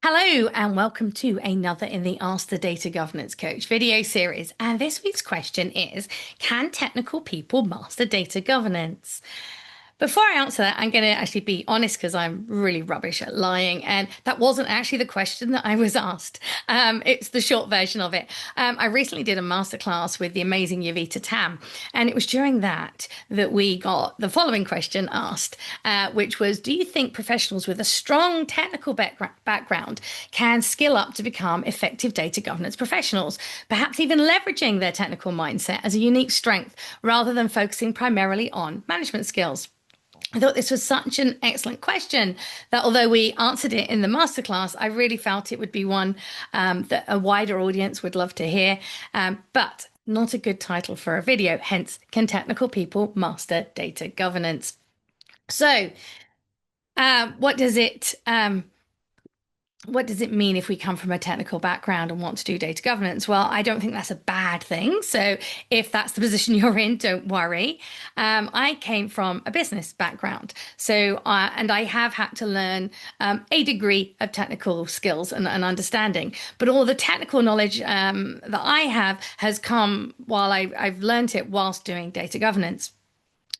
Hello and welcome to another in the Ask the Data Governance Coach video series. And this week's question is, can technical people master data governance? Before I answer that, I'm going to actually be honest because I'm really rubbish at lying. And that wasn't actually the question that I was asked. It's the short version of it. I recently did a masterclass with the amazing Yovita Tam. And it was during that we got the following question asked, which was, do you think professionals with a strong technical background can skill up to become effective data governance professionals, perhaps even leveraging their technical mindset as a unique strength rather than focusing primarily on management skills? I thought this was such an excellent question that although we answered it in the masterclass, I really felt it would be one that a wider audience would love to hear, but not a good title for a video. Hence, can technical people master data governance? So, what does it mean if we come from a technical background and want to do data governance? Well, I don't think that's a bad thing. So if that's the position you're in, don't worry. I came from a business background. And I have had to learn a degree of technical skills and understanding. But all the technical knowledge that I have has come while I've learned it whilst doing data governance.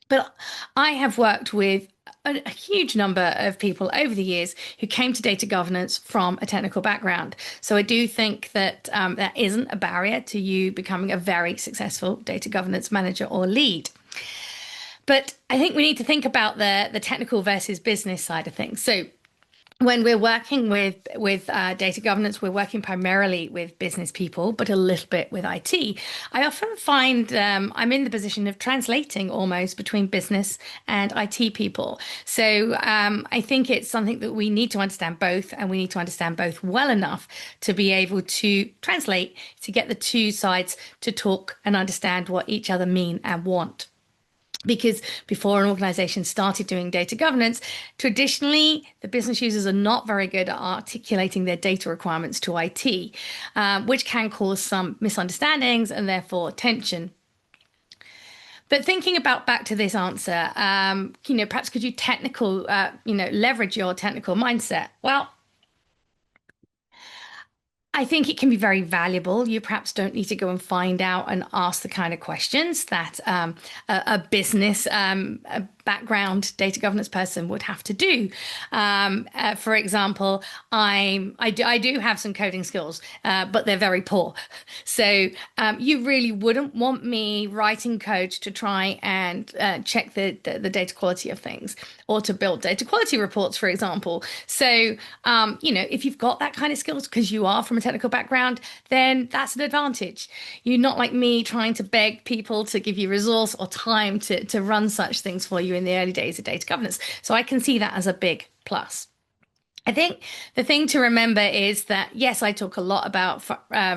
But I have worked with a huge number of people over the years who came to data governance from a technical background. So I do think that that isn't a barrier to you becoming a very successful data governance manager or lead. But I think we need to think about the technical versus business side of things. So when we're working with data governance, we're working primarily with business people, but a little bit with IT. I often find I'm in the position of translating almost between business and IT people. So I think it's something that we need to understand both, and we need to understand both well enough to be able to translate, to get the two sides to talk and understand what each other mean and want. Because before an organization started doing data governance, traditionally, the business users are not very good at articulating their data requirements to IT, which can cause some misunderstandings and therefore tension. But thinking about back to this answer, perhaps could you leverage your technical mindset? Well, I think it can be very valuable. You perhaps don't need to go and find out and ask the kind of questions that a business background data governance person would have to do. For example, I do have some coding skills, but they're very poor. So you really wouldn't want me writing code to try and check the data quality of things or to build data quality reports, for example. So, if you've got that kind of skills because you are from a technical background, then that's an advantage. You're not like me trying to beg people to give you resource or time to run such things for you in the early days of data governance. So I can see that as a big plus. I think the thing to remember is that, yes, I talk a lot about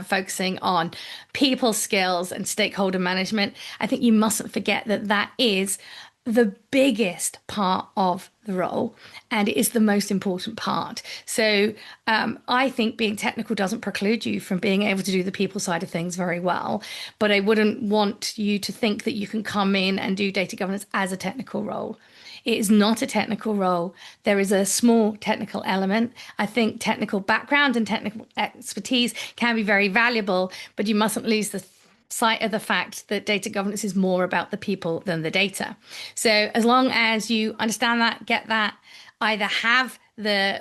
focusing on people skills and stakeholder management. I think you mustn't forget that that is the biggest part of the role, and it is the most important part. So I think being technical doesn't preclude you from being able to do the people side of things very well, but I wouldn't want you to think that you can come in and do data governance as a technical role. It is not a technical role. There is a small technical element. I think technical background and technical expertise can be very valuable, but you mustn't lose the sight of the fact that data governance is more about the people than the data. So as long as you understand that, get that, either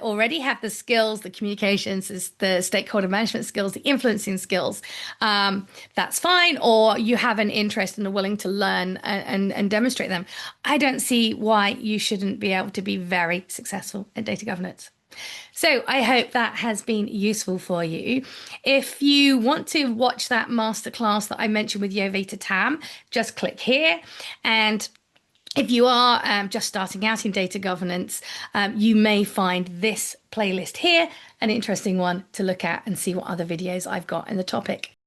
already have the skills, the communications, the stakeholder management skills, the influencing skills, that's fine, or you have an interest and are willing to learn and demonstrate them. I don't see why you shouldn't be able to be very successful at data governance. So I hope that has been useful for you. If you want to watch that masterclass that I mentioned with Yovita Tam, just click here. And if you are just starting out in data governance, you may find this playlist here an interesting one to look at and see what other videos I've got in the topic.